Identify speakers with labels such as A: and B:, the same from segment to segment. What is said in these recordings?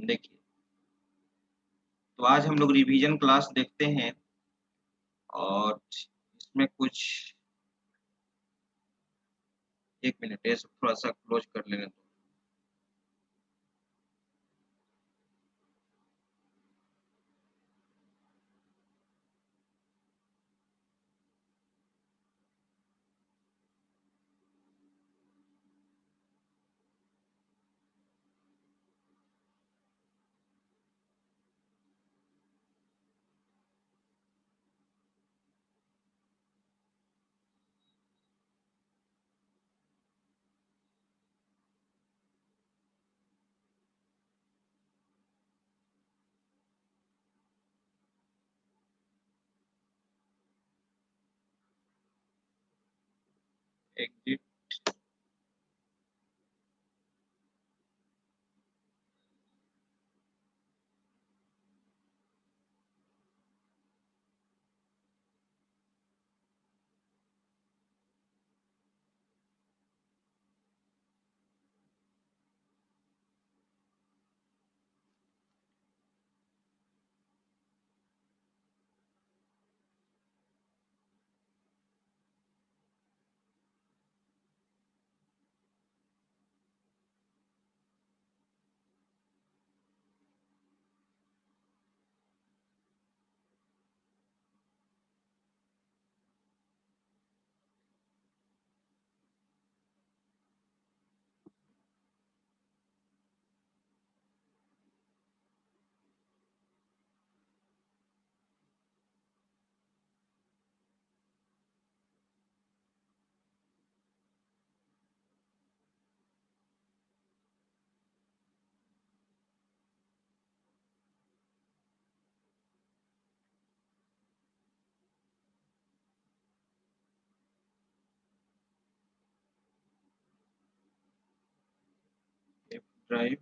A: देखिए, तो आज हम लोग रिवीजन क्लास देखते हैं और इसमें कुछ 1 मिनट ये सब थोड़ा-सा क्लोज़ कर लेने दो। एग्ज़िट एफ ड्राइव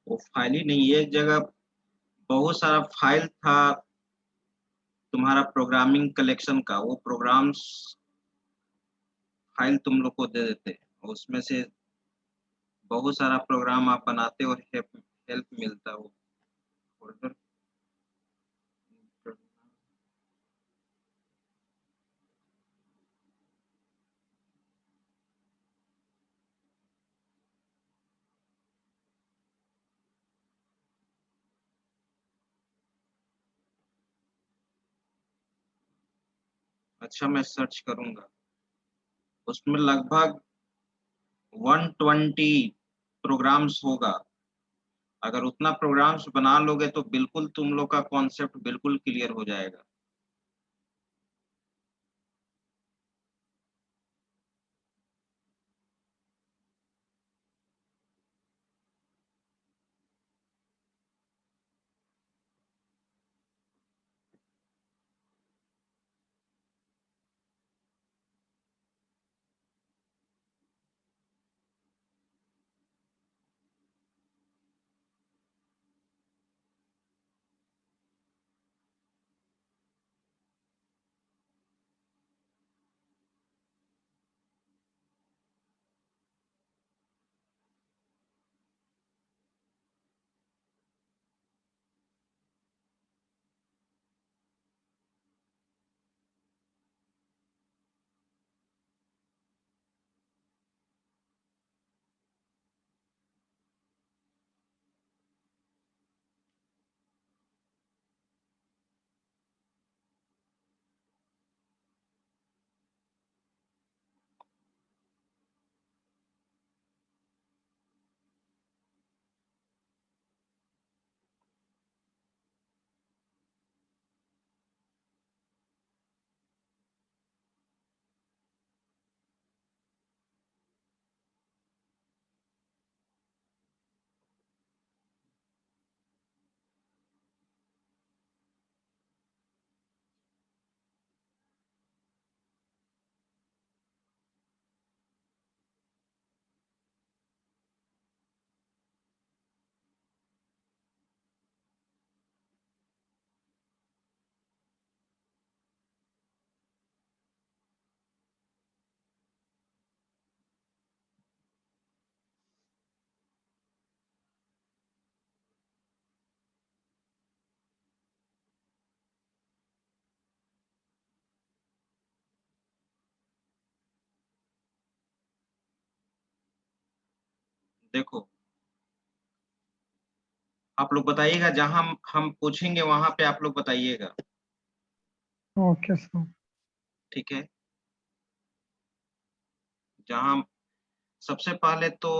A: वो फाइल ही नहीं है, एक जगह बहुत सारा फाइल था तुम्हारा प्रोग्रामिंग कलेक्शन का, वो प्रोग्राम्स फाइल तुम लोग को दे देते हैं। उसमें से बहुत सारा प्रोग्राम आप बनाते हो और हेल्प हेल्प मिलता है वो फ़ोल्डर। अच्छा मैं सर्च करूँगा। उसमें लगभग 120 प्रोग्राम्स होगा। अगर उतना प्रोग्राम्स बना लोगे तो बिल्कुल तुम लोग का कॉन्सेप्ट बिल्कुल क्लियर हो जाएगा। देखो, आप लोग बताइएगा, जहां हम पूछेंगे वहां पे आप लोग बताइएगा।
B: Okay sir.
A: ठीक है। जहां सबसे पहले तो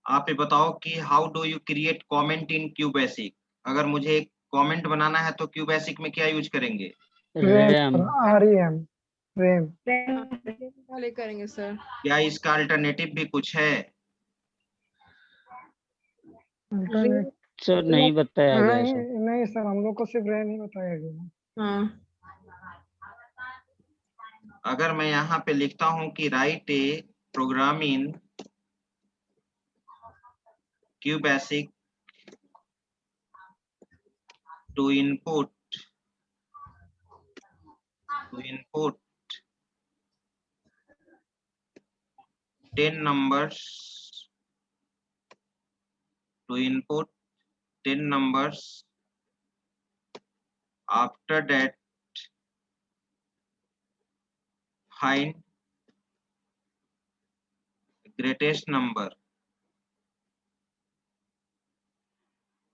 A: आप ये बताओ कि how do you create comment in QBasic. अगर मुझे एक कमेंट बनाना है तो क्यूबेसिक में क्या यूज करेंगे?
B: REM
C: RAM.
B: REM REM.
D: वाले करेंगे सर।
A: क्या इसका अल्टरनेटिव भी कुछ है?
B: इंटरनेट
C: सर नहीं बताया गया
B: नहीं,
C: सर।
B: नहीं सर, हम लोग को सिर्फ रेम ही बताया गया।
D: हाँ,
A: अगर मैं यहाँ पे लिखता हूँ कि write a program in QBasic to input 10 numbers to input 10 numbers. After that, find greatest number.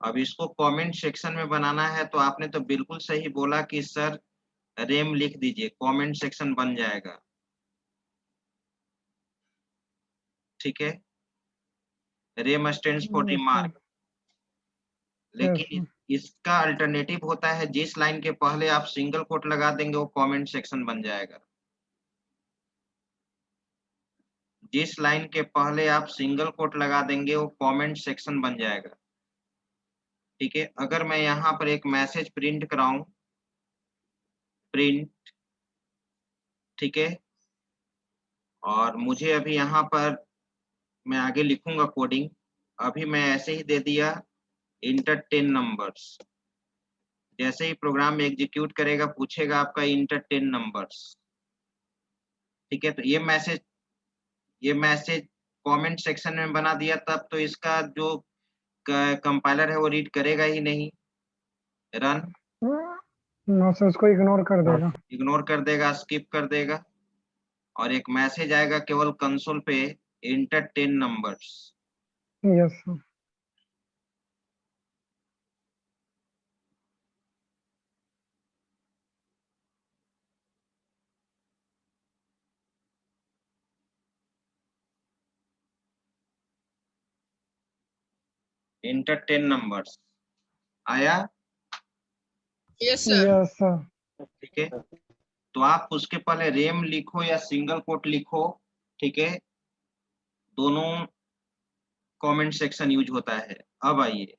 A: अब इसको कमेंट सेक्शन में बनाना है तो आपने तो बिल्कुल सही बोला कि सर रेम लिख दीजिए, कमेंट सेक्शन बन जाएगा। ठीक है, रेम स्टैंड्स फॉर रिमार्क। लेकिन इसका अल्टरनेटिव होता है, जिस लाइन के पहले आप सिंगल कोट लगा देंगे वो कमेंट सेक्शन बन जाएगा। जिस लाइन के पहले आप सिंगल कोट लगा देंगे वो कमेंट सेक्शन बन जाएगा। ठीक है, अगर मैं यहाँ पर एक मैसेज प्रिंट कराऊं, प्रिंट, ठीक है, और मुझे अभी यहाँ पर मैं आगे लिखूंगा कोडिंग। अभी मैं ऐसे ही दे दिया इंटर 10 नंबर्स। जैसे ही प्रोग्राम एग्जीक्यूट करेगा पूछेगा आपका इंटर 10 नंबर्स। ठीक है, तो ये मैसेज कमेंट सेक्शन में बना दिया, तब तो इसका जो कंपाइलर है वो रीड करेगा ही नहीं, रन
B: नो सर, उसको इग्नोर कर देगा।
A: इग्नोर कर देगा, स्किप कर देगा, और एक मैसेज आएगा केवल कंसोल पे, inter 10 numbers.
B: Yes sir.
A: Inter 10 numbers आया,
D: Yes, sir.
B: Yes, sir.
A: ठीक है। तो आप उसके पहले रेम लिखो या सिंगल कोट लिखो, ठीक है, दोनों कमेंट सेक्शन यूज होता है। अब आइए,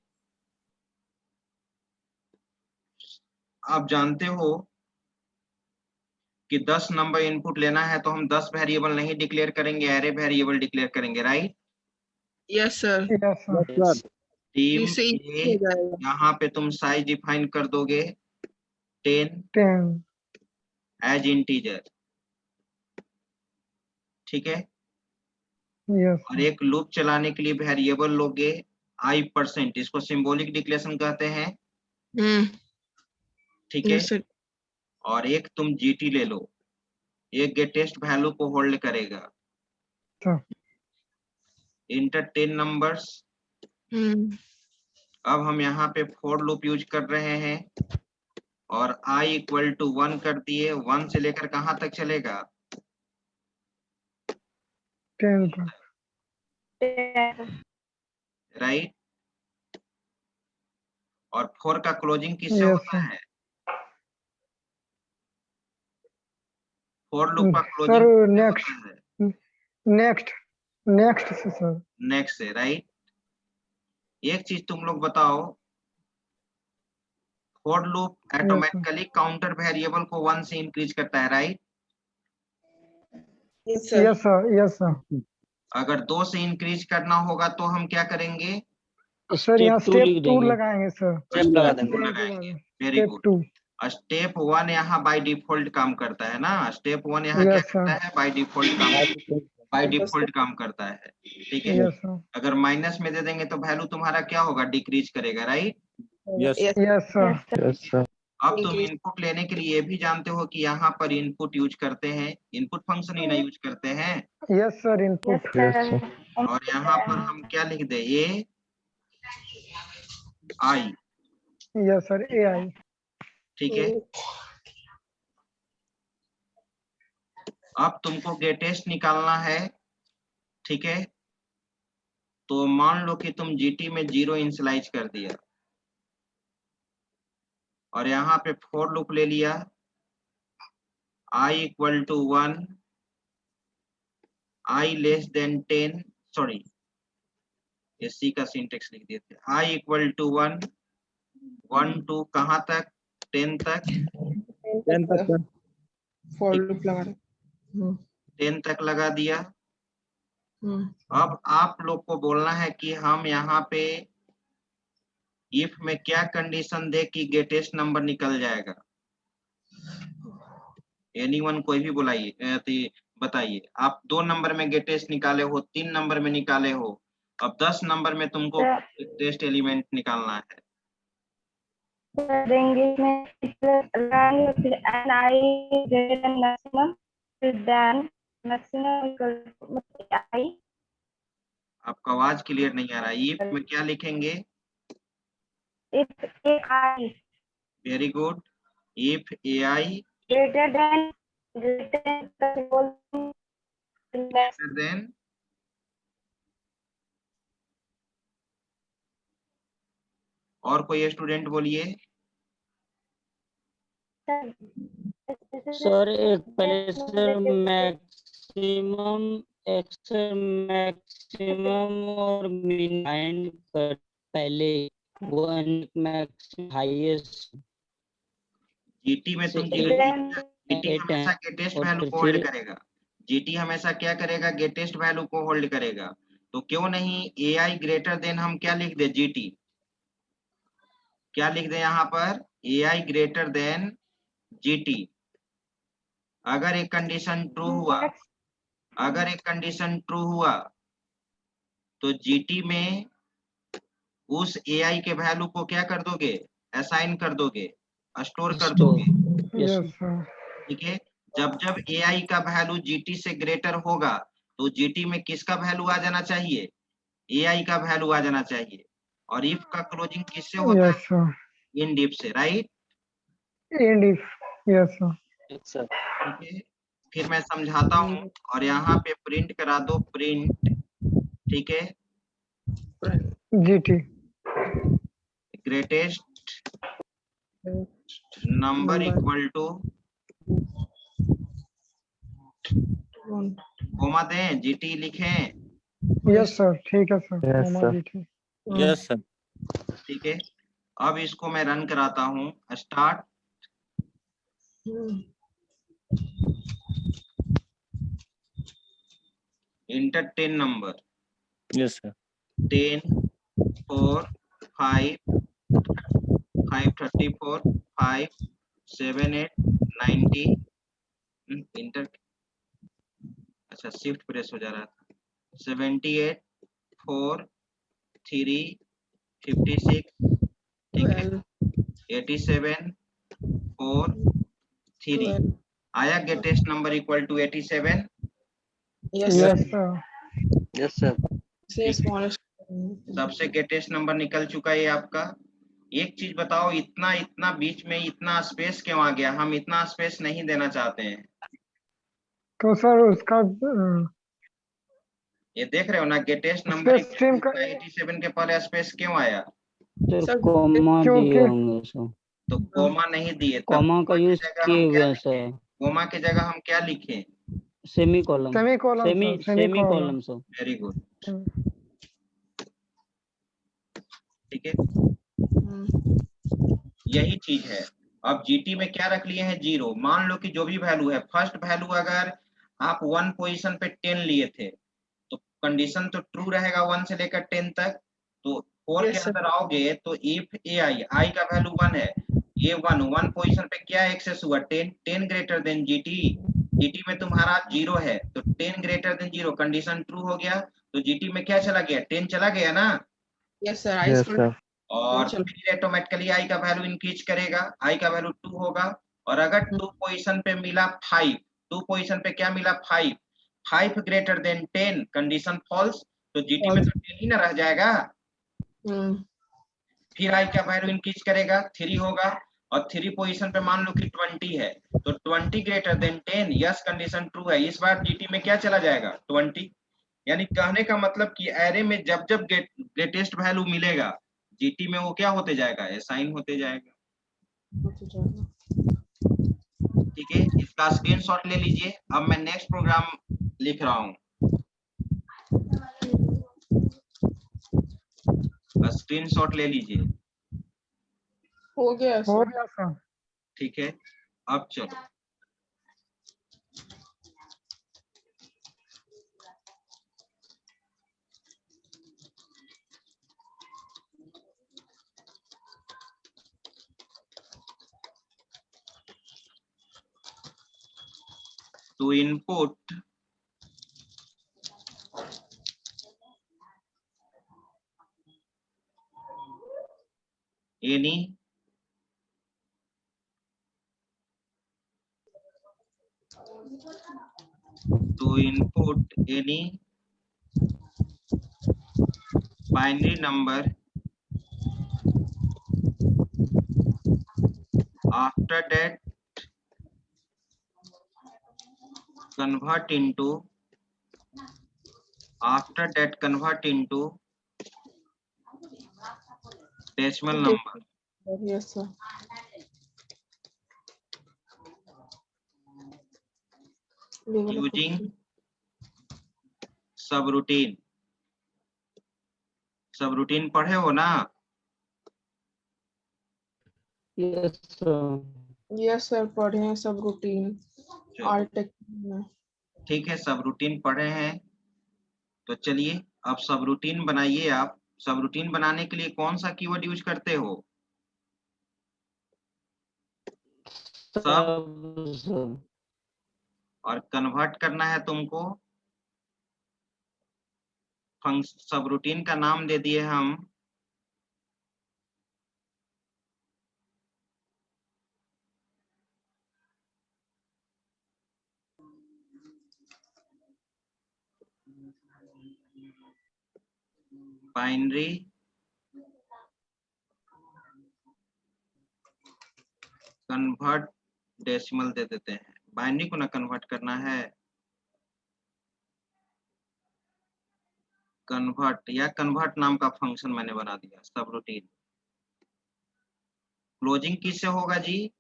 A: आप जानते हो कि 10 नंबर इनपुट लेना है तो हम 10 वेरिएबल नहीं डिक्लेयर करेंगे, एरे वेरिएबल डिक्लेयर करेंगे, right.
D: Yes, sir.
B: Yes, sir.
A: Team
D: इससे
A: ए,
D: easy हो जाएगा।
A: यहाँ पे तुम साइज डिफाइन कर दोगे 10
B: 10.
A: एज इंटीजर, ठीक है।
B: Yes,
A: और
B: sir.
A: एक लूप चलाने के लिए वेरिएबल लोगे i%, इसको सिंबॉलिक डिक्लेरेशन कहते हैं, ठीक है।
D: Yes, sir.
A: और एक तुम जीटी ले लो, एक गेटेस्ट वैल्यू को होल्ड करेगा,
B: Sir.
A: Inter 10 numbers. अब हम यहाँ पे फॉर लूप यूज कर रहे हैं और i इक्वल टू 1 कर दिए, 1 से लेकर कहाँ तक चलेगा,
B: 10 तक.
A: राइट। और 4 का क्लोजिंग किससे
B: Yes,
A: होता
B: sir.
A: है, फॉर लूप का
B: Sir,
A: क्लोजिंग
B: next.
A: होता है
B: Next. Next, sir.
A: नेक्स्ट से, राइट। एक चीज तुम लोग बताओ, for loop
B: Yes, sir.
A: Automatically counter variable को 1 से इंक्रीज करता है, right.
D: Yes, sir.
B: Yes, sir. Yes, sir.
A: अगर 2 से इंक्रीज करना होगा तो हम क्या करेंगे,
B: सर यहाँ
C: Step 2
B: स्टेप
C: लिख
B: 2
C: देंगे।
B: लगाएंगे सर.
C: Step लगा
A: Step
C: देंगे।
A: 2 लगाएंगे, वेरी
B: स्टेप
A: गुड।
B: 2.
A: स्टेप 1 यहाँ बाय डिफॉल्ट काम करता है ना, स्टेप 1 यहाँ क्या
B: Yes, sir.
A: करता है, बाय डिफॉल्ट काम करता है, ठीक है।
B: Yes, sir.
A: अगर माइनस में दे देंगे तो वैल्यू तुम्हारा क्या होगा, डिक्रीज करेगा, राइट।
D: Yes,
B: Yes, sir.
A: अब तुम
D: Increase.
A: इनपुट लेने के लिए ये भी जानते हो कि यहाँ पर इनपुट यूज करते हैं, इनपुट फंक्शन ही ना यूज करते हैं।
B: Yes, sir. Input.
A: और यहाँ पर हम क्या लिख दे, ये आई,
B: Yes, sir. AI.
A: ठीक है। अब तुमको गेटेस्ट निकालना है, ठीक है। तो मान लो कि तुम जीटी में 0 इनिशियलाइज कर दिया और यहाँ पे फॉर लूप ले लिया, i equal to 1, i less than 10, sorry ये सी का सिंटेक्स लिख दिए थे, i इक्वल टू 1, 1 2 कहाँ तक, 10 तक,
D: 10 तक for loop लगा रहे।
A: 10 तक लगा दिया। अब आप लोग को बोलना है कि हम यहाँ पे इफ में क्या कंडीशन दे कि गेटेस्ट नंबर निकल जाएगा, एनीवन कोई भी बुलाइए, बताइए। आप 2 नंबर में गेटेस्ट निकाले हो, 3 नंबर में निकाले हो, अब 10 नंबर में तुमको टेस्ट एलिमेंट निकालना है।
E: इंग्लिश में लगाएंगे फिर एन आई ग्रेटर देन मैक्सिमम फिर देन मैक्सिमम इक्वल आई।
A: आपका आवाज क्लियर नहीं आ रहा है, इफ में क्या लिखेंगे,
E: if a i
A: very good, if a i
E: greater than
A: than और कोई स्टूडेंट बोलिए।
C: सर एक पहले सर मैक्सिमम मैक्सिमम और मिनिमम कर पहले वन मैक्सिमम हाईएस्ट
A: जीटी में तुम जीटी हमेशा गेटेस्ट वैल्यू को होल्ड करेगा, जीटी हमेशा क्या करेगा, गेटेस्ट वैल्यू को होल्ड करेगा। तो क्यों नहीं एआई ग्रेटर देन हम क्या लिख दे, जीटी क्या लिख दे यहाँ पर, एआई ग्रेटर देन जीटी। अगर एक कंडीशन ट्रू हुआ, अगर एक कंडीशन ट्रू हुआ तो जीटी में उस एआई के वैल्यू को क्या कर दोगे, असाइन कर दोगे, स्टोर कर दोगे,
B: Yes, sir.
A: ठीक है। जब जब एआई का वैल्यू जीटी से ग्रेटर होगा तो जीटी में किसका वैल्यू आ जाना चाहिए, एआई का वैल्यू आ जाना चाहिए। और इफ का क्लोजिंग किससे होता
B: Yes, sir.
A: है, इन डिफ से, right.
B: And if. Yes, sir.
A: ठीक है, फिर मैं समझाता हूँ और यहाँ पे प्रिंट करा दो, प्रिंट, ठीक है,
B: GT.
A: Greatest number equal to comma दें, जीटी लिखें।
B: यस सर, ठीक है सर।
F: Yes,
B: comma
F: sir.
B: जी ठीक।
F: Yes, sir.
A: ठीक है, अब इसको मैं रन कराता हूँ। Start. Inter 10 number.
F: Yes, sir.
A: 10 4 5 5 34 5 7 8 90। Inter, अच्छा शिफ्ट प्रेस हो जा रहा था। 78 4 3 56। ठीक है, 87 4 3 आया। Greatest number equal to 87।
D: Yes,
B: yes
D: sir.
B: Sir.
F: Yes, sir.
D: Say smallest.
A: सबसे ग्रेटेस्ट नंबर निकल चुका है ये आपका। एक चीज बताओ, इतना इतना बीच में इतना स्पेस क्यों आ गया? हम इतना स्पेस नहीं देना चाहते हैं।
B: तो सर उसका
A: ये देख रहे हो ना, ग्रेटेस्ट नंबर
B: स्पेस स्ट्रीम का
A: 87 के पहले स्पेस क्यों आया?
C: सर
D: सर,
C: कॉमा
B: क्योंकि-
C: दिए होंगे सर,
A: तो कोमा नहीं दिए, तब
C: कॉमा का
A: की
C: यूज
A: जगह
C: किए
A: हम
C: हुए
A: क्या
C: हैं
A: लिखें?
C: सर।
A: कोमा की जगह हम क्या लिखें?
C: Semi column,
B: semi column
C: semi
B: sir, semi
C: semi
B: column.
C: Column sir.
A: Very good. ठीक है, यही चीज है। अब जीटी में क्या रख लिए हैं? 0। मान लो कि जो भी वैल्यू है, फर्स्ट वैल्यू अगर आप 1 पोजीशन पे 10 लिए थे तो कंडीशन तो ट्रू रहेगा 1 से लेकर 10 तक। तो 4
D: Yes,
A: के
D: sir.
A: अंदर आओगे तो इफ ए आई का वैल्यू 1 है, ये 1 पोजीशन पे क्या एक्सेस हुआ? 10 ग्रेटर देन जीटी। जीटी में तुम्हारा 0 है तो 10 ग्रेटर देन 0 कंडीशन ट्रू हो गया। तो जीटी में क्या चला गया? 10 चला गया ना।
D: Yes, sir.
F: Yes, sir.
A: और
D: चलो।
A: फिर ऑटोमेटिकली आई का वैल्यू इंक्रीज करेगा, आई का वैल्यू 2 होगा। और अगर 2 पोजीशन पे मिला 5, 2 पोजीशन पे क्या मिला? 5, 5 ग्रेटर देन 10 कंडीशन फॉल्स, तो जीटी में तो 10 ही ना रह जाएगा। फिर आई का वैल्यू इंक्रीज करेगा, 3 होगा। और 3 पोजीशन पे मान लो कि 20 है तो 20 greater than 10, yes condition true है। इस बार जीटी में क्या चला जाएगा? 20। यानी कहने का मतलब कि एरे में जब जब ग्रेटेस्ट वैल्यू मिलेगा, जीटी में वो क्या होते जाएगा? असाइन होते जाएगा। ठीक है, इसका स्क्रीनशॉट ले लीजिए। अब मैं नेक्स्ट प्रोग्राम लिख रहा हूँ। स्क्रीनशॉट ले लीजिए।
D: हो गया
B: हो
D: sir.
B: गया सर।
A: ठीक है, अब चलो to input any binary number after that convert into decimal number
D: Yes, sir.
A: using subroutine. Subroutine पढ़े हो ना?
C: Yes sir.
D: Yes, sir. पढ़े हैं सब रूटीन
A: चलो,
D: आर्टेक में।
A: ठीक है, सबरूटीन पढ़े हैं तो चलिए अब सबरूटीन बनाइए। आप सबरूटीन बनाने के लिए कौन सा कीवर्ड यूज करते हो?
C: सब
A: और कन्वर्ट करना है तुमको। सबरूटीन का नाम दे दिए हम बाइनरी कन्वर्ट डेसिमल दे देते हैं। बाइनरी को ना कन्वर्ट करना है, कन्वर्ट या कन्वर्ट नाम का फंक्शन मैंने बना दिया सबरूटीन। क्लोजिंग किससे होगा जी?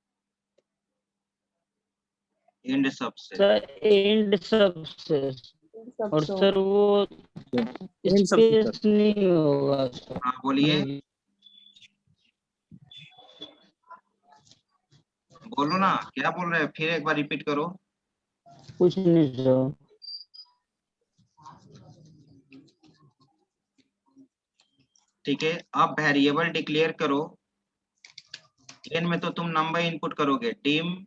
A: एंड सब से।
C: सर एंड सबसे,
D: सब
C: और
D: सो
C: सर वो
F: End सबसे,
C: स्पेस नहीं होगा सर।
A: हाँ बोलिए,
C: नहीं,
A: बोलो ना, क्या बोल रहे हैं, फिर एक बार रिपीट करो।
C: कुछ नहीं सर।
A: ठीक है, अब वेरिएबल डिक्लेयर करो। एन में तो तुम नंबर इनपुट करोगे, टीम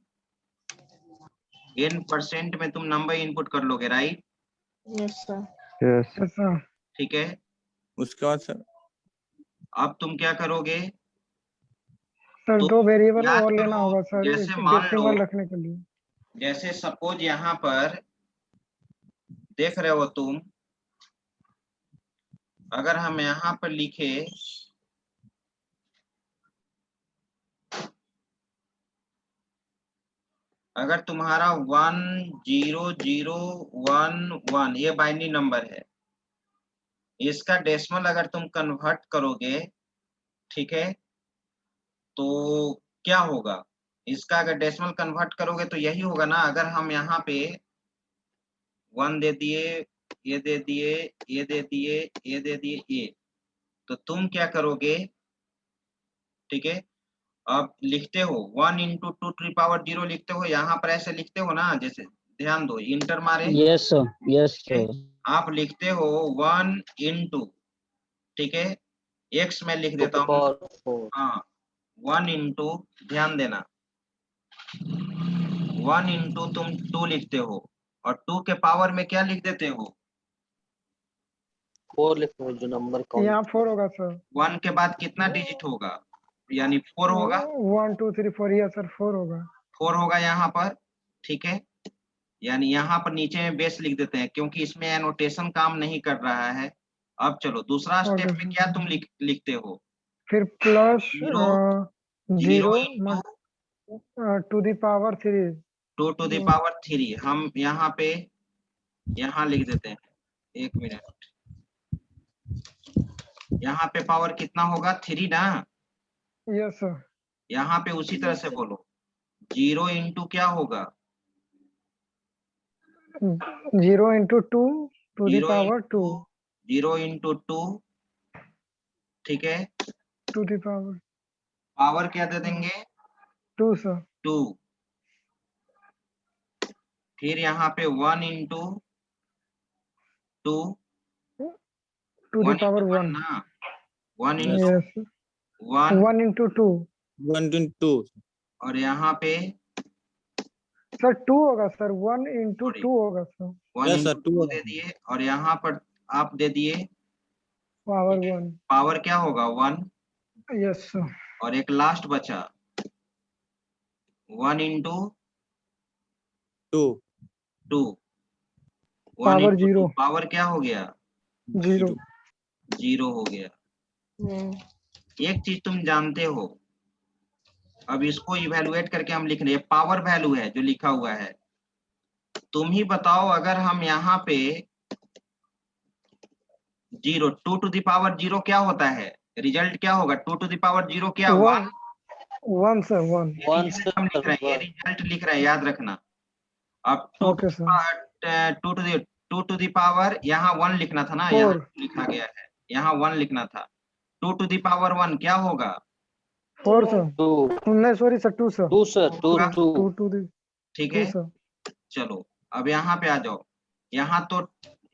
A: n% में तुम नंबर इनपुट कर लोगे, right?
D: Yes sir.
B: Yes sir.
A: ठीक है,
F: उसके बाद सर
A: अब तुम क्या करोगे?
B: सर
A: तो
B: 2 वेरिएबल
A: याद
B: और लेना
A: करो,
B: होगा सर,
A: जैसे
B: एक
A: मान लो,
B: डेसिमल रखने के लिए।
A: जैसे सपोज यहाँ पर देख रहे हो तुम, अगर हम यहाँ पर लिखे अगर तुम्हारा 10011 ये बाइनरी नंबर है, इसका डेसिमल अगर तुम कन्वर्ट करोगे, ठीक है, तो क्या होगा? इसका अगर डेसिमल कन्वर्ट करोगे तो यही होगा ना। अगर हम यहाँ पे 1 दे दिए, ये दे दिए, ये दे दिए, ये दे दिए, ये, तो तुम क्या करोगे? ठीक है, अब लिखते हो 1 इंटू 2⁻0 लिखते हो, यहाँ पर ऐसे लिखते हो ना, जैसे ध्यान दो, इंटर मारे,
C: यस सर, यस
A: ठीक है?
C: सर।
A: आप लिखते हो 1 इंटू, ठीक है, x में लिख देता हूँ, हाँ 1 इंटू, ध्यान देना, 1 इंटू तुम 2 लिखते हो, और 2 के पावर में क्या लिख देते हो?
G: 4 लिखो जो नंबर
B: यहाँ 4 होगा सर।
A: 1 के बाद कितना डिजिट होगा? यानी 4 होगा,
B: 1 2 3 4, यस सर 4 होगा।
A: 4 होगा यहाँ पर, ठीक है, यानी यहाँ पर नीचे में बेस लिख देते हैं, क्योंकि इसमें एनोटेशन काम नहीं कर रहा है। अब चलो दूसरा स्टेप में क्या तुम लिखते हो?
B: फिर plus 0
A: into
B: two the power 3।
A: 2 to the power 3, हम यहाँ पे यहाँ लिख देते हैं, 1 मिनट, यहाँ पे पावर कितना होगा? 3 ना।
B: Yes sir.
A: यहाँ पे उसी तरह से बोलो, 0 इंटू क्या होगा?
B: 0 into 2 to the
A: 0
B: power 2
A: 0 into 2, ठीक है,
B: टू द पावर
A: पावर क्या दे देंगे?
B: 2 सर।
A: 2, फिर यहाँ पे 1 into 2,
B: to the
A: 1
B: power
A: into 1
B: 1।
A: ना, 1 इंटू
B: यस
A: 1,
B: 1 इंटू 2
F: 1 into 2
A: और यहाँ पे
B: सर 2 होगा सर, 1 इंटू
A: Sorry.
B: 2 होगा सर,
A: 1
F: Yes, sir,
A: इंटू 2 दे दिए, और यहाँ पर आप दे दिए
B: पावर 1।
A: पावर क्या होगा? 1,
B: यस सर।
A: और एक लास्ट बचा 1 इंटू
F: 2
A: 2,
B: पावर 0
A: पावर क्या हो गया?
B: 0।
A: 0 हो गया। एक चीज तुम जानते हो, अब इसको इवेलुएट करके हम लिख रहे हैं, पावर वैल्यू है जो लिखा हुआ है। तुम ही बताओ, अगर हम यहाँ पे 0 2 टू द पावर 0 क्या होता है? रिजल्ट क्या होगा? 2 टू द पावर 0 क्या? 1
B: 1 सर 1।
A: हम लिख रहे हैं, ये रिजल्ट लिख रहे हैं, याद रखना। अब 2
B: okay sir.
A: To the power, यहाँ 1 लिखना था ना,
B: 4।
A: यहाँ लिखा गया है, यहाँ 1 लिखना था। 2 टू द पावर 1 क्या होगा?
B: 4 सर।
G: 2
B: नहीं sorry sir 2 sir.
G: 2 sir 2
B: 2
G: 2
B: to the
A: ठीक
B: 2
A: है,
B: सर।
A: चलो अब यहाँ पे आ जाओ। यहाँ तो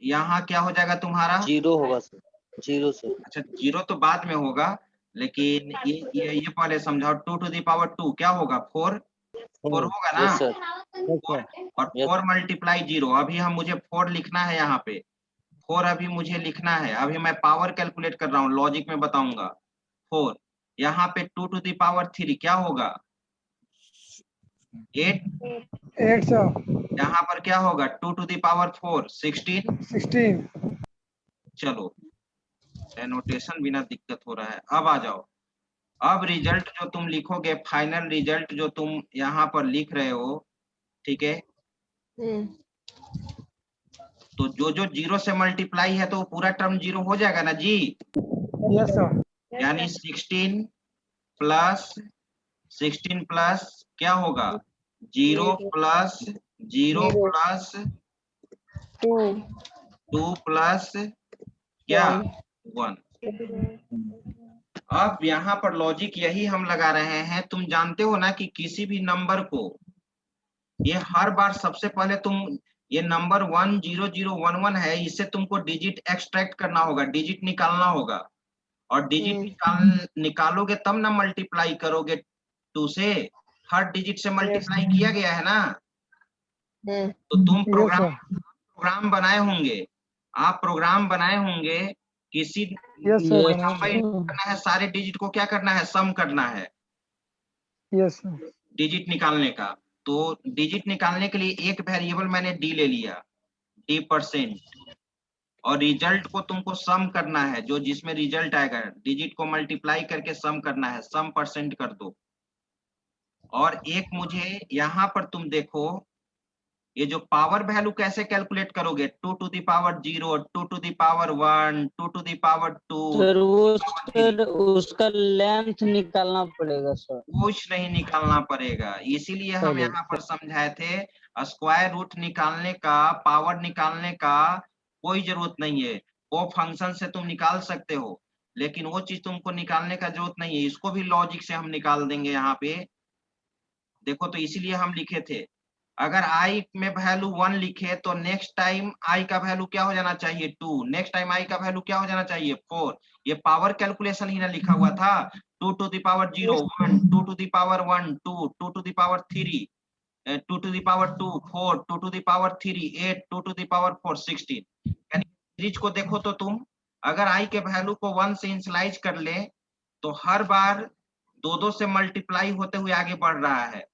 A: यहाँ क्या हो जाएगा तुम्हारा?
G: 0 होगा सर, 0 सर।
A: अच्छा 0 तो बाद में होगा, लेकिन ये पहले समझाओ। 2 टू द पावर 2 क्या होगा? 4 होगा ना।
G: Yes sir.
A: और 4 मल्टीप्लाई 0, अभी हम मुझे 4 लिखना है, यहाँ पे 4 अभी मुझे लिखना है। अभी मैं पावर कैलकुलेट कर रहा हूँ, लॉजिक में बताऊंगा। 4 यहाँ पे 2 टू द पावर 3 क्या होगा? 8
B: सर।
A: यहाँ पर क्या होगा? 2 टू द पावर 4
B: 16।
A: चलो एनोटेशन बिना दिक्कत हो रहा है। अब आ जाओ, अब रिजल्ट जो तुम लिखोगे, फाइनल रिजल्ट जो तुम यहाँ पर लिख रहे हो, ठीक है, तो जो 0 से मल्टीप्लाई है तो वो पूरा टर्म 0 हो जाएगा ना जी।
B: Yes sir.
A: यानी 16 प्लस 16 प्लस क्या होगा 0 प्लस 0 प्लस
D: 2
A: 2 प्लस क्या 1। अब यहाँ पर लॉजिक यही हम लगा रहे हैं। तुम जानते हो ना कि किसी भी नंबर को ये हर बार सबसे पहले तुम ये नंबर 1 0 0 1 1 है, इससे तुमको डिजिट एक्सट्रैक्ट करना होगा, डिजिट निकालना होगा और डिजिट निकालोगे तब ना मल्टीप्लाई करोगे 2 से। हर डिजिट से मल्टीप्लाई किया गया है ना। तो तुम प्रोग्राम बनाए होंगे, आप प्रोग्राम बनाए होंगे किसी
B: यस सर
A: नंबर करना है, सारे डिजिट को क्या करना है सम करना है
B: यस सर
A: डिजिट निकालने का। तो डिजिट निकालने के लिए एक वेरिएबल मैंने डी ले लिया, d%, और रिजल्ट को तुमको सम करना है, जो जिसमें रिजल्ट आएगा डिजिट को मल्टीप्लाई करके सम करना है, सम % कर दो। और एक मुझे यहाँ पर तुम देखो ये जो पावर वैल्यू कैसे कैलकुलेट करोगे, 2 to the power 0, 2 to the power 1, 2 to the power 2,
C: sir वो सर उसका लेंथ निकालना पड़ेगा सर।
A: कुछ नहीं निकालना पड़ेगा, इसीलिए हम
C: चलो।
A: यहाँ पर समझाए थे स्क्वायर रूट निकालने का, पावर निकालने का कोई जरूरत नहीं है। वो फंक्शन से तुम निकाल सकते हो, लेकिन वो चीज तुमको निकालने का जरूरत नहीं है, इसको भी लॉजिक से हम निकाल देंगे। यहाँ पे देखो, तो इसीलिए हम लिखे थे अगर i में वैल्यू 1 लिखे तो नेक्स्ट टाइम i का वैल्यू क्या हो जाना चाहिए 2, नेक्स्ट टाइम i का वैल्यू क्या हो जाना चाहिए 4। ये पावर कैलकुलेशन ही ना लिखा हुआ था, 2 to the power 0 1, 2 to the power 1 2, 2 to the power 3 2 to the power 2 4, 2 to the power 3 8, 2 to the power 4 16। यानी सीरीज को देखो तो तुम अगर i के वैल्यू को 1 से इनिशियलाइज कर ले तो हर बार 2 से मल्टीप्लाई होते हुए आगे बढ़ रहा है।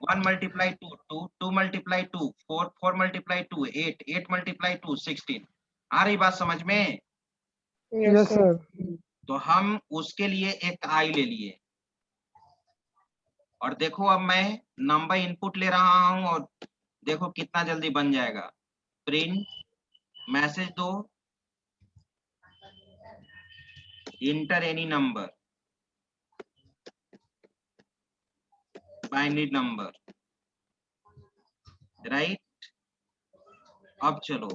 A: 1 multiply 2 2, 2 multiply 2 4, 4 multiply 2 8, 8 multiply 2 16। आ रही बात समझ में?
B: यस सर
A: तो हम उसके लिए एक i ले लिए और देखो अब मैं नंबर इनपुट ले रहा हूं और देखो कितना जल्दी बन जाएगा। प्रिंट मैसेज दो, inter any number, binary number, right. अब चलो,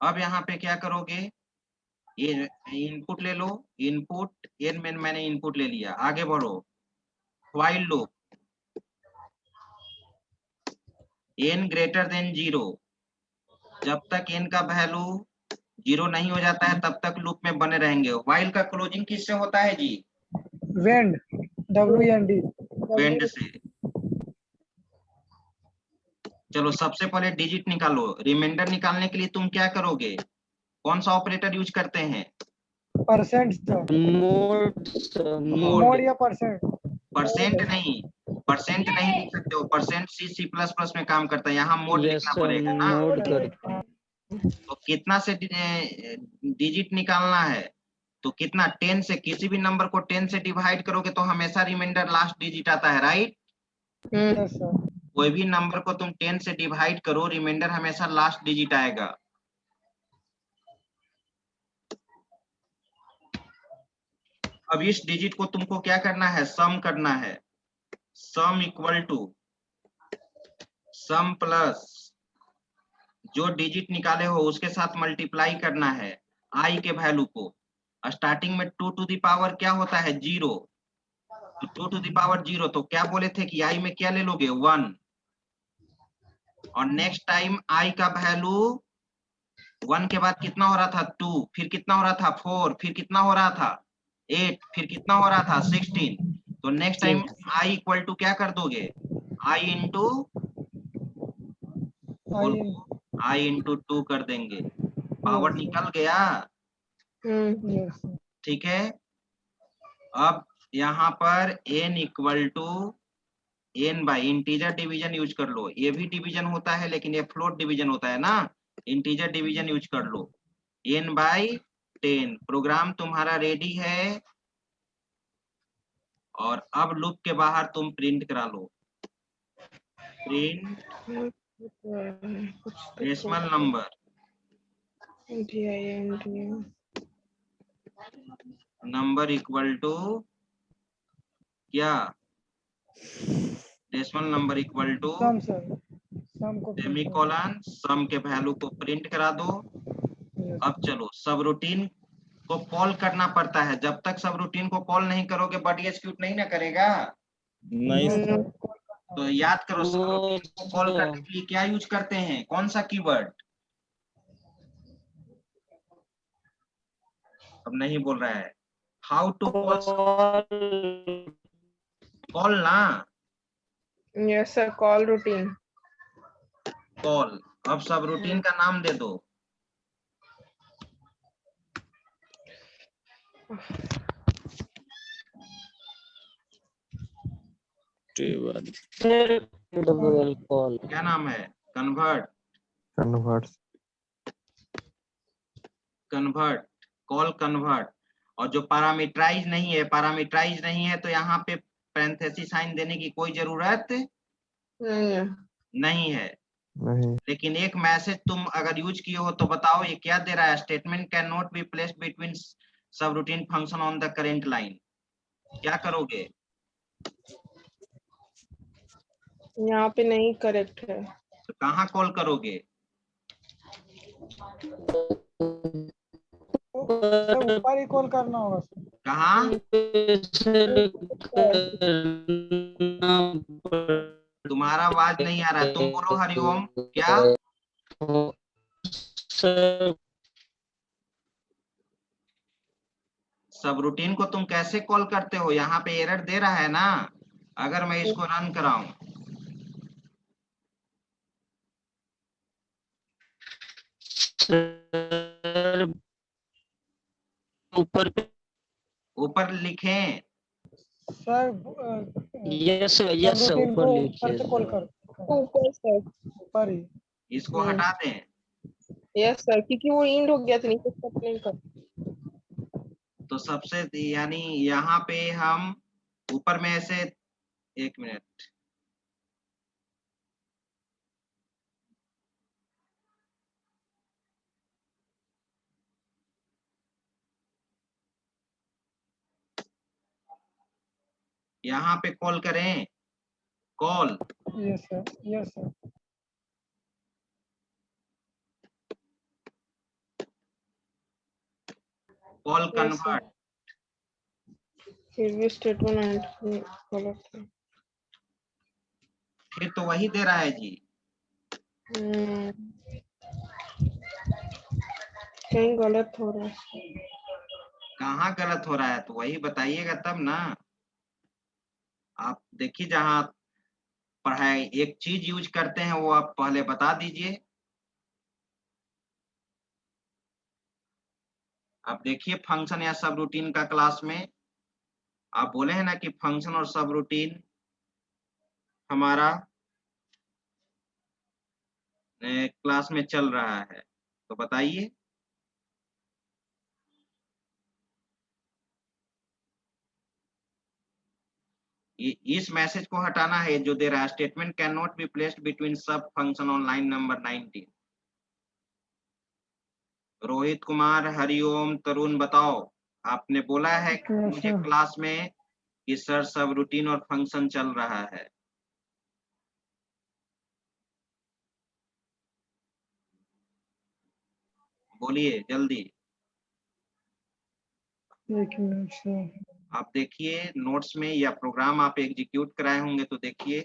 A: अब यहाँ पे क्या करोगे, ये इनपुट ले लो, इनपुट एन में मैंने इनपुट ले लिया, आगे बढ़ो। While loop n greater than 0, जब तक n का वैल्यू 0 नहीं हो जाता है तब तक लूप में बने रहेंगे। व्हाइल का क्लोजिंग किससे होता है जी?
B: वेंड WND
A: वेंड से। चलो सबसे पहले डिजिट निकालो। रिमाइंडर निकालने के लिए तुम क्या करोगे, कौन सा ऑपरेटर यूज करते हैं?
B: परसेंट सर मोड या परसेंट
A: परसेंट नहीं, परसेंट नहीं लिख सकते हो, परसेंट C++ में काम करता है, यहाँ मोड लिखना पड़ेगा ना।
C: मोड कर।
A: तो कितना से डिजिट निकालना है, तो कितना 10 से, किसी भी नंबर को 10 से डिवाइड करोगे तो हमेशा रिमाइंडर लास्ट डिजिट आता है, राइट।
B: यस सर
A: कोई भी नंबर को तुम 10 से डिवाइड करो, रिमाइंडर हमेशा लास्ट डिजिट आएगा। अब इस डिजिट को तुमको क्या करना है, सम करना है। Sum equal to sum plus जो डिजिट निकाले हो उसके साथ मल्टीप्लाई करना है i के वैल्यू को। स्टार्टिंग में 2 to the power क्या होता है 0, तो 2 to the power 0, तो क्या बोले थे कि i में क्या ले लोगे 1, और नेक्स्ट टाइम i का वैल्यू 1 के बाद कितना हो रहा था 2, फिर कितना हो रहा था 4, फिर कितना हो रहा था 8, फिर कितना हो रहा था 16। तो next time i equal to क्या कर दोगे, i इंटू 2 कर देंगे, पावर निकल गया।
B: यस
A: ठीक है। अब यहाँ पर n equal to n by integer division use कर लो। ये भी डिवीजन होता है लेकिन ये फ्लोट डिवीजन होता है ना, इंटीजर डिवीजन यूज कर लो। n by 10। प्रोग्राम तुम्हारा रेडी है और अब लूप के बाहर तुम प्रिंट करा लो, print decimal number number equal to क्या decimal number equal to
B: sum sir, sum को
A: सेमीकोलन, सम के वैल्यू को प्रिंट करा दो।
B: Yes,
A: अब चलो सब रूटीन को कॉल करना पड़ता है, जब तक सब रूटीन को कॉल नहीं करोगे बॉडी एग्जीक्यूट नहीं ना करेगा।
F: नहीं
B: no,
F: सर,
B: sir.
A: तो याद करो सब
C: वो
A: रूटीन को कॉल करने के लिए क्या यूज करते हैं, कौन सा कीवर्ड? अब नहीं बोल रहा है। हाउ टू कॉल ना,
D: Yes, sir. Call routine.
A: Call. अब सब रूटीन का नाम दे दो।
F: Table
C: call.
A: क्या नाम है? Convert, convert, call convert. और जो पैरामीटराइज नहीं है, पैरामीटराइज नहीं है तो यहाँ पे पैरेंथेसिस साइन देने की कोई जरूरत
D: नहीं है।
A: नहीं है। लेकिन एक मैसेज तुम अगर यूज किए हो तो बताओ ये क्या दे रहा है? Statement can not be placed between subroutine function on the current line. क्या करोगे?
D: यहाँ पे नहीं करेक्ट है।
A: तो कहाँ कॉल करोगे?
B: सर ऊपर ही कॉल करना होगा सर।
A: कहाँ? तुम्हारा आवाज नहीं आ रहा है, तुम बोलो हरिओम। क्या? सब रूटीन को तुम कैसे कॉल करते हो? यहाँ पे एरर दे रहा है ना। अगर मैं इसको रन कराऊं,
C: ऊपर
A: ऊपर लिखें
B: सर
C: यस यस
B: रूटीन
C: ऊपर
B: को
C: लिखिए
B: ऊपर से कॉल कर,
D: ऊपर सर।
B: ऊपर ही।
A: इसको हटा दें।
D: यस सर, क्योंकि वो इंड हो गया था, नीचे नहीं कर।
A: तो सबसे यानी यहाँ पे हम ऊपर में ऐसे, एक मिनट, यहाँ पे कॉल करें, call.
B: Yes sir, yes sir.
A: Call convert.
D: फिर भी स्टेटमेंट गलत है।
A: फिर तो वही दे रहा है जी।
D: कहीं गलत हो रहा है।
A: कहाँ गलत हो रहा है तो वही बताइएगा तब ना। आप देखिए जहाँ पढ़ाई एक चीज यूज करते हैं वो आप पहले बता दीजिए। आप देखिए फंक्शन या सब रूटीन का क्लास में आप बोले हैं ना कि फंक्शन और सब रूटीन हमारा क्लास में चल रहा है, तो बताइए। इस मैसेज को हटाना है जो दे रहा है, statement can not be placed between sub function on line number 19। Rohit Kumar, Hariom, Tarun बताओ। आपने बोला है कि मुझे क्लास में कि सर सब रूटीन और फंक्शन चल रहा है। बोलिए जल्दी।
B: एक मिनट सर।
A: आप देखिए नोट्स में या प्रोग्राम आप एग्जीक्यूट कराए होंगे तो देखिए।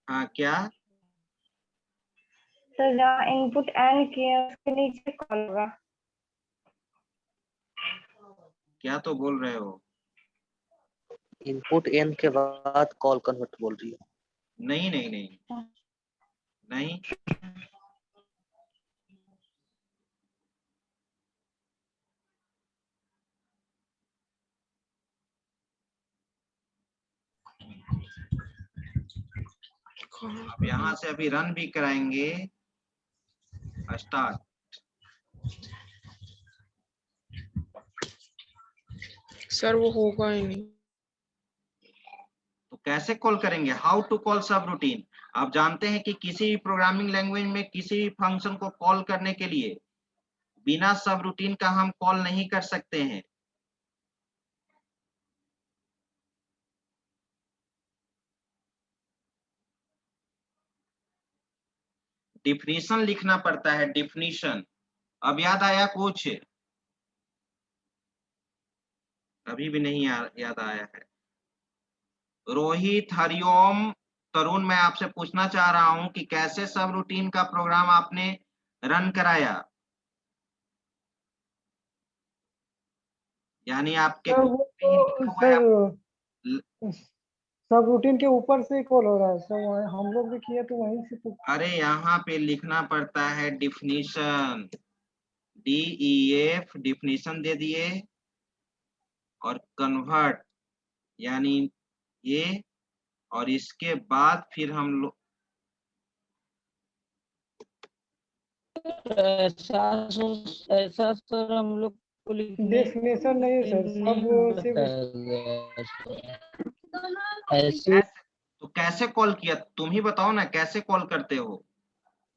A: हाँ क्या?
E: सर जहाँ इनपुट एन किया उसके नीचे कॉल होगा।
A: क्या तो बोल रहे हो?
G: इनपुट एन के बाद कॉल कन्वर्ट बोल रही है।
A: नहीं नहीं नहीं नहीं। अब यहाँ से अभी रन भी कराएंगे। स्टार्ट।
D: सर वो होगा ही नहीं।
A: तो कैसे कॉल करेंगे? हाउ टू कॉल सब रूटीन। आप जानते हैं कि किसी भी प्रोग्रामिंग लैंग्वेज में किसी भी फंक्शन को कॉल करने के लिए बिना सब रूटीन का हम कॉल नहीं कर सकते हैं। डिफिनीशन लिखना पड़ता है, डिफिनीशन। अब याद आया कुछ? अभी भी नहीं याद आया है। रोहित, हरिओम, तरुण, मैं आपसे पूछना चाह रहा हूं कि कैसे सब रूटीन का प्रोग्राम आपने रन कराया? यानी आपके
B: सर
A: कोड
B: वो
A: में ही लिखा
B: तो
A: हुआ है
B: सर सब रूटीन के ऊपर से ही कॉल हो रहा है सर, हम लोग भी किए तो वहीं से तो।
A: अरे यहाँ पे लिखना पड़ता है डिफिनीशन, DEF, डिफिनीशन दे दिए और कन्वर्ट यानी ये, और इसके बाद फिर हम लोग
C: ऐसा सर हम लोग को लिखने
B: डेफिनेशन नहीं है सर, सब
C: नहीं
B: सिर्फ
C: बताया गया सर। ऐसे
A: तो कैसे कॉल किया? तुम ही बताओ ना कैसे कॉल करते हो?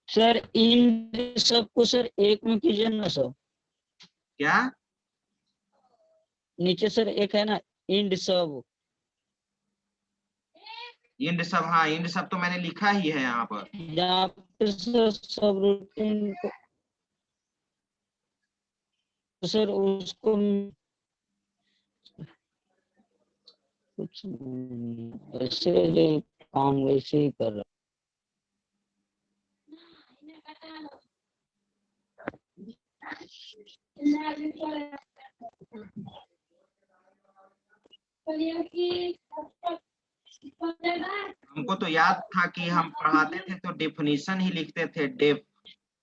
C: सर इन सबको सर एक में कीजिए ना सर।
A: क्या?
C: नीचे सर एक है ना इंड सब।
A: इंड सब, हाँ इंड सब तो मैंने लिखा ही है यहाँ पर।
C: जहाँ पे सर सब रूटीन को सर उसको कुछ ऐसे काम वैसे ही कर रहा।
A: हमको तो याद था कि हम पढ़ाते थे तो डेफिनेशन ही लिखते थे, डेफ,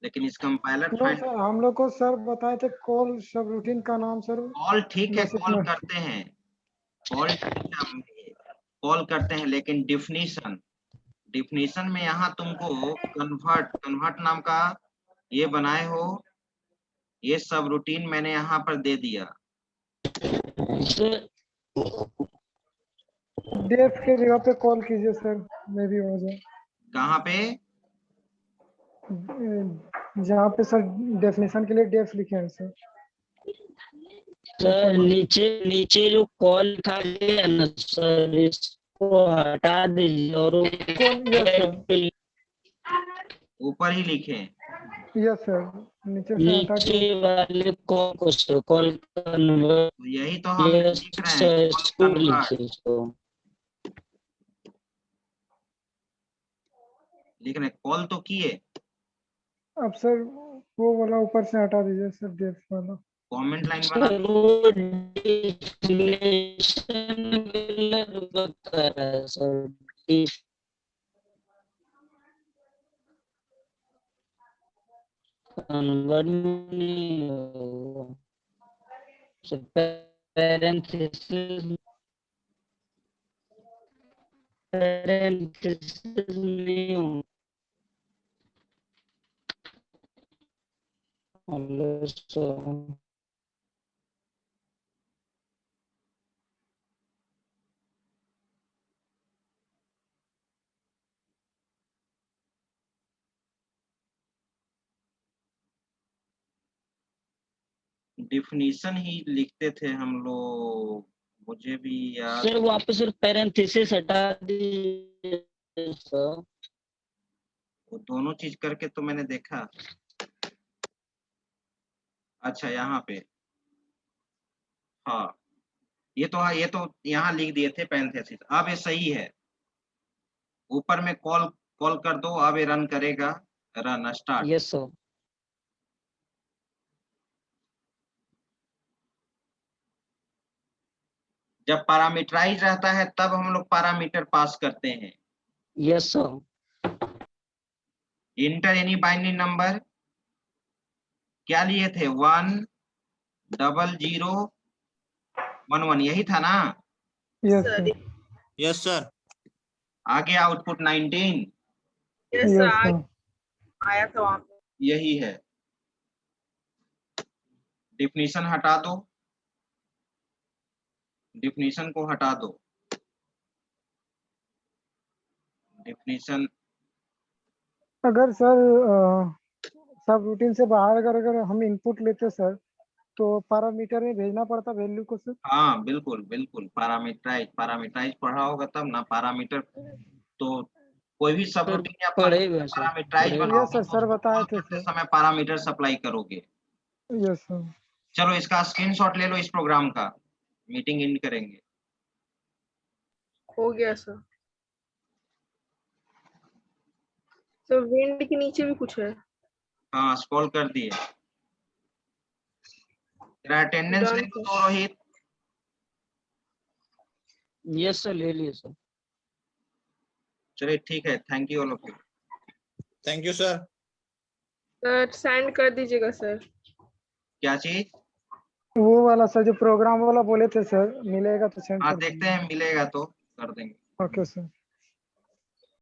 A: लेकिन इस कंपाइलर
B: नो सर, हम लोग को सर बताए थे कॉल सब रूटीन का नाम सर।
A: कॉल ठीक है,
B: बस
A: कॉल
B: इतना।
A: करते हैं, कॉल ठीक है, हम कॉल करते हैं, लेकिन डिफिनीशन, डिफिनीशन में यहाँ तुमको कन्वर्ट, कन्वर्ट नाम का ये बनाए हो, ये सब रूटीन मैंने यहाँ पर दे दिया।
C: सर
B: डेफ के जगह पे कॉल कीजिए सर, मे भी हो जाए।
A: कहाँ पे?
B: जहाँ पे सर डेफिनेशन के लिए डेफ लिखे हैं सर।
C: सर नीचे नीचे जो कॉल लिखा गया है ना सर, इसको हटा दीजिए और
B: यस सर,
A: ऊपर ही लिखे।
B: यस सर, नीचे से हटा के
C: नीचे वाले कॉल को सर कॉल कन्वर्ट,
A: तो यही तो हम लिख रहे हैं,
C: सर
A: कॉल
C: इसको
A: कन्वर्ट
C: लिखिए इसको।
A: लिख रहे, कॉल तो किए।
B: अब सर वो वाला ऊपर से हटा दीजिए सर, डेफ वाला।
A: कमेंट लाइन बना
C: सर वो डिफिनेशन गलत बता रहा है सर। कन्वर्ट नहीं होगा सर, पैरेंथेसिस नहीं होगा। हेलो सर,
A: डिफिनीशन ही लिखते थे हम लोग, मुझे भी याद।
C: सर वापस सर पैरेंथेसिस हटा दीजिए सर।
A: वो दोनों चीज करके तो मैंने देखा। अच्छा यहाँ पे, हाँ ये तो, हाँ ये तो यहाँ लिख दिए थे पैरेंथेसिस, अब ये सही है। ऊपर में कॉल, कॉल कर दो, अब ये रन करेगा, रन स्टार्ट।
C: Yes sir.
A: जब पैरामीटराइज रहता है तब हम लोग पैरामीटर पास करते हैं।
C: Yes sir.
A: Enter any binary number क्या लिए थे? 10011, यही था ना?
B: Yes
D: sir
B: sir,
F: yes sir.
A: आगे output 19,
D: yes
B: yes
D: sir
B: sir.
D: आया था वहाँ पे।
A: यही है। डिफिनीशन हटा दो, डिफिनीशन को हटा दो, डिफिनीशन
B: अगर सर सब रूटीन से बाहर अगर अगर हम इनपुट लेते सर तो पैरामीटर में भेजना पड़ता वैल्यू को सर।
A: हाँ बिल्कुल बिल्कुल, पैरामीटराइज पढ़ा होगा तब ना। पैरामीटर तो कोई भी सब
C: सर
A: रूटीन या
C: पढ़ेगा सर,
A: पैरामीटराइज
C: पढ़ेगा।
A: बनाओगे
B: यस सर,
A: तो
B: सर
A: उसको
B: बताए
A: कॉल
B: थे
A: करते
B: सर।
A: समय पैरामीटर सप्लाई करोगे।
B: Yes sir.
A: चलो इसका स्क्रीनशॉट ले लो इस प्रोग्राम का, मीटिंग एंड करेंगे।
D: हो गया सर। सर विंड के नीचे भी कुछ है।
A: हाँ स्क्रॉल कर दिए। तेरा अटेंडेंस
D: Done,
A: ले लो तो रोहित।
C: यस सर, ले लिए सर।
A: चलिए ठीक है, thank you all of you.
F: Thank you sir.
D: Sir send कर दीजिएगा सर।
A: क्या चीज?
B: वो वाला सर जो प्रोग्राम वाला बोले थे सर, मिलेगा तो सेंड
A: हाँ
B: कर
A: देखते
B: दीजिए।
A: हैं, मिलेगा तो कर देंगे।
B: Okay sir.